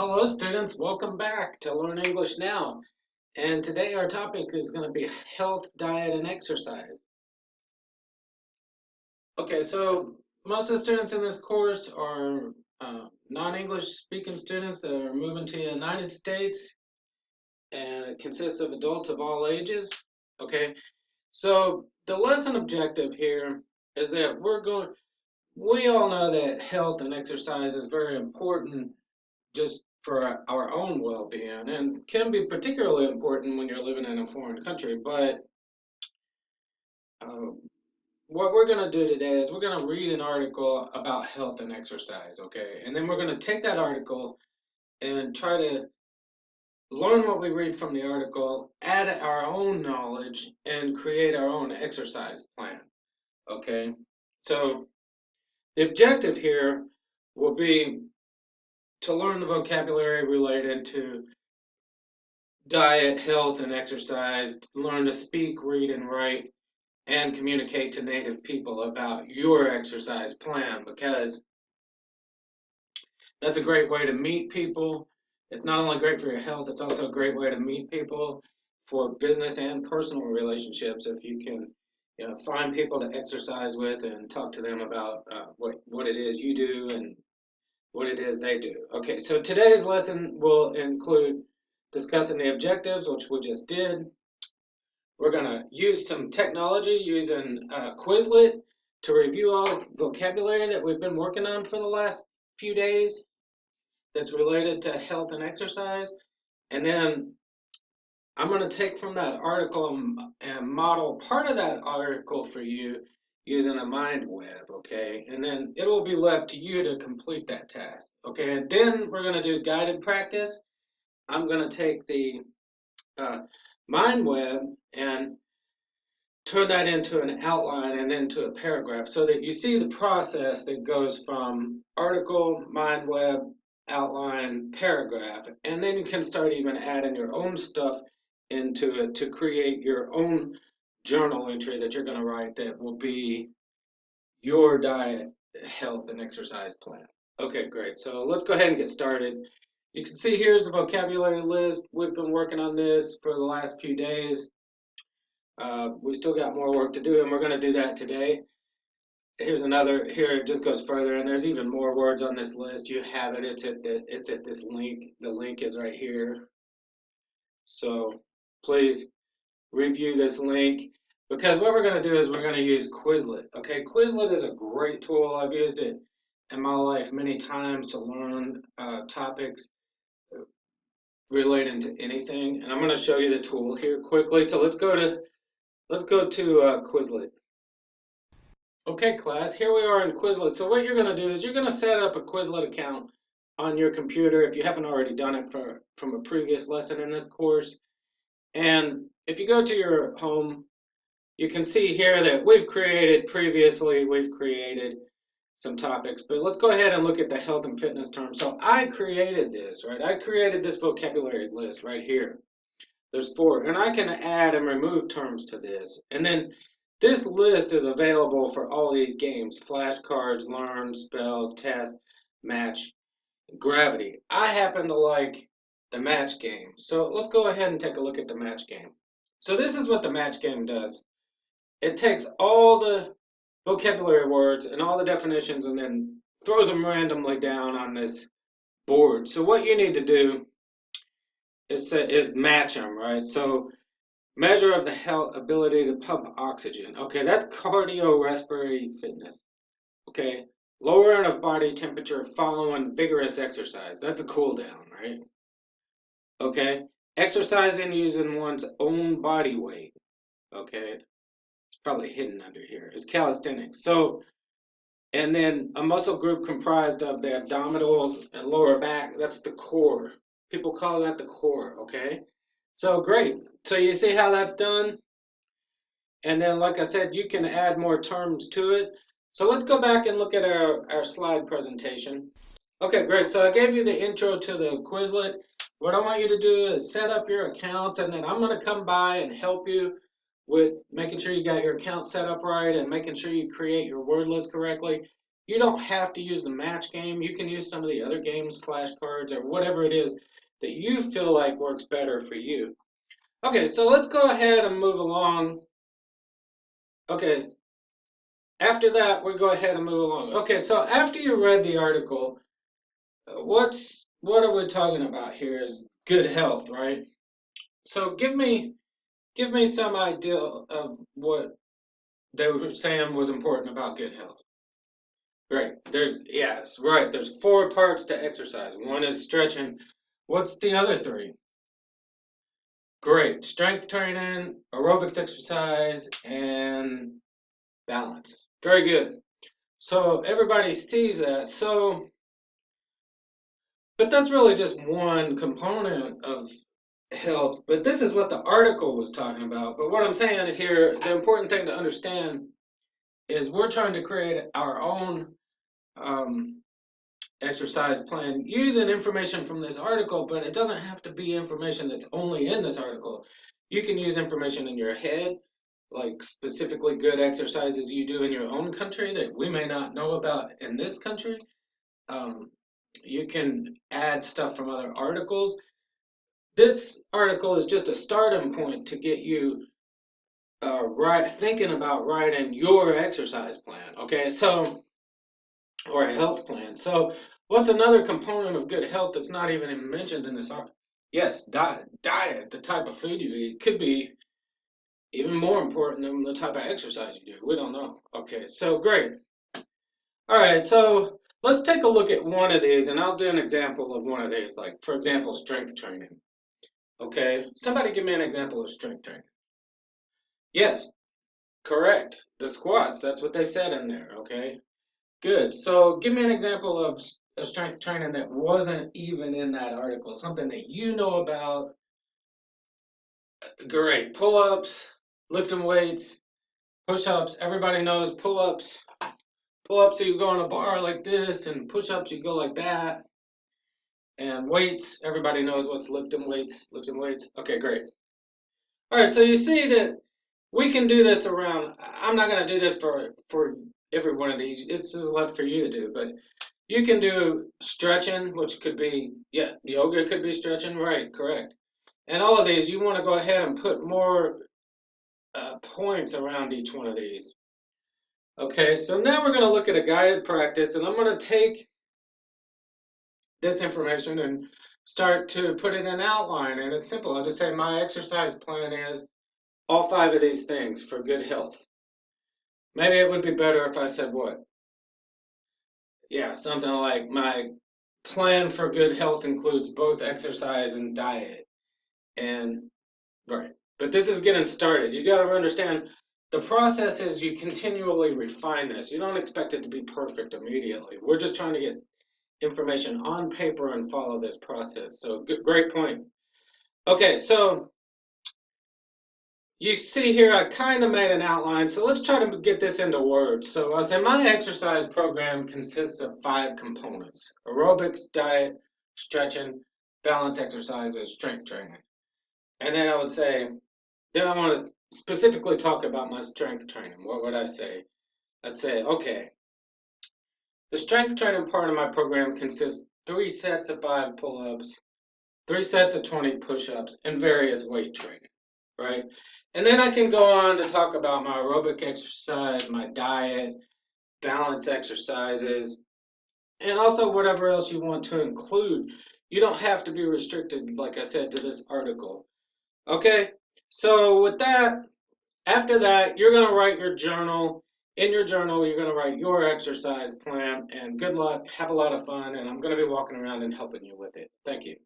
Hello students, welcome back to Learn English Now. And today our topic is going to be health, diet, and exercise. Okay, so most of the students in this course are non-English speaking students that are moving to the United States, and it consists of adults of all ages. Okay, so the lesson objective here is that we all know that health and exercise is very important just for our own well-being and can be particularly important when you're living in a foreign country. But uh, what we're going to do today is we're going to read an article about health and exercise, okay? And then we're going to take that article and try to learn what we read from the article, add our own knowledge, and create our own exercise plan, okay? So the objective here will be to learn the vocabulary related to diet, health, and exercise, learn to speak, read, and write, and communicate to native people about your exercise plan because that's a great way to meet people. It's not only great for your health, it's also a great way to meet people for business and personal relationships if you can find people to exercise with and talk to them about what it is you do and what it is they do. Okay, so today's lesson will include discussing the objectives, which we just did. We're going to use some technology using Quizlet to review all the vocabulary that we've been working on for the last few days that's related to health and exercise. And then I'm going to take from that article and model part of that article for you using a mind web, okay? And then it will be left to you to complete that task, okay? And then we're going to do guided practice. I'm going to take the uh, mind web and turn that into an outline and then to a paragraph so that you see the process that goes from article, mind web, outline, paragraph, and then you can start even adding your own stuff into it to create your own journal entry that you're going to write that will be your diet, health, and exercise plan. Okay, great. So let's go ahead and get started. You can see here's the vocabulary list. We've been working on this for the last few days. We still got more work to do, and we're going to do that today. Here's another. Here it just goes further, and there's even more words on this list. You have it. It's at this link. The link is right here. So please review this link because what we're going to do is we're going to use Quizlet. Okay, Quizlet is a great tool. I've used it in my life many times to learn topics relating to anything, and I'm going to show you the tool here quickly. So let's go to Quizlet. Okay, class, here we are in Quizlet. So what you're going to do is you're going to set up a Quizlet account on your computer if you haven't already done it from a previous lesson in this course. And if you go to your home, you can see here that we've created some topics, but let's go ahead and look at the health and fitness terms. So I created this, right? I created this vocabulary list right here. There's 4, and I can add and remove terms to this. And then this list is available for all these games: flashcards, learn, spell, test, match, gravity. I happen to like the match game. So let's go ahead and take a look at the match game. So this is what the match game does. It takes all the vocabulary words and all the definitions and then throws them randomly down on this board. So what you need to do is match them, right? So measure of the health ability to pump oxygen. Okay, that's cardiorespiratory fitness. Okay, lowering of body temperature following vigorous exercise. That's a cool down, right? Okay, exercising using one's own body weight. Okay, it's probably hidden under here. It's calisthenics. So, and then a muscle group comprised of the abdominals and lower back. That's the core. People call that the core. Okay, so great. So you see how that's done? And then, like I said, you can add more terms to it. So let's go back and look at our slide presentation. Okay, great. So I gave you the intro to the Quizlet. What I want you to do is set up your accounts, and then I'm going to come by and help you with making sure you got your account set up right and making sure you create your word list correctly. You don't have to use the match game. You can use some of the other games, flashcards, or whatever it is that you feel like works better for you. Okay, so let's go ahead and move along. Okay, after that, we'll go ahead and move along. Okay, so after you read the article, what are we talking about here is good health, right? So give me some idea of what they were saying was important about good health. Right. Yes, right. There's four parts to exercise. One is stretching. What's the other three? Great. Strength training, aerobics exercise, and balance. Very good. So everybody sees that. So, but that's really just one component of health. But this is what the article was talking about. But what I'm saying here, the important thing to understand is we're trying to create our own um, exercise plan using information from this article, but it doesn't have to be information that's only in this article. You can use information in your head, like specifically good exercises you do in your own country that we may not know about in this country. Um, you can add stuff from other articles. This article is just a starting point to get you thinking about writing your exercise plan. Okay, so or a health plan. So, what's another component of good health that's not even mentioned in this article? Yes, diet. Diet, the type of food you eat, could be even more important than the type of exercise you do. We don't know. Okay, so great. All right, so let's take a look at one of these, and I'll do an example of one of these. Like, for example, strength training. Okay, somebody give me an example of strength training. Yes, correct. The squats, that's what they said in there. Okay. Good. So give me an example of a strength training that wasn't even in that article, something that you know about. Great. Pull-ups, lifting weights, push-ups. Everybody knows pull-ups. Pull-ups, so you go on a bar like this, and push-ups, you go like that. And weights, everybody knows what's lifting weights. Lifting weights. Okay, great. All right, so you see that we can do this around. I'm not going to do this for every one of these. This is left for you to do, but you can do stretching, which could be, yeah, yoga could be stretching, right, correct. And all of these, you want to go ahead and put more points around each one of these. Okay, so now we're going to look at a guided practice, and I'm going to take this information and start to put it in an outline. And it's simple. I'll just say my exercise plan is all five of these things for good health. Maybe it would be better if I said what? Yeah, something like my plan for good health includes both exercise and diet. And right. But this is getting started. You got to understand the process is you continually refine this. You don't expect it to be perfect immediately. We're just trying to get information on paper and follow this process. So great point. Okay, so you see here I kind of made an outline. So let's try to get this into words. So I say my exercise program consists of five components: aerobics, diet, stretching, balance exercises, strength training. And then I would say, then I want to specifically talk about my strength training. What would I say? I'd say, okay, the strength training part of my program consists 3 sets of 5 pull-ups, 3 sets of 20 push-ups, and various weight training, right? And then I can go on to talk about my aerobic exercise, my diet, balance exercises, and also whatever else you want to include. You don't have to be restricted, like I said, to this article. Okay, so with that, after that, you're going to write your journal. In your journal, you're going to write your exercise plan, and good luck. Have a lot of fun, and I'm going to be walking around and helping you with it. Thank you.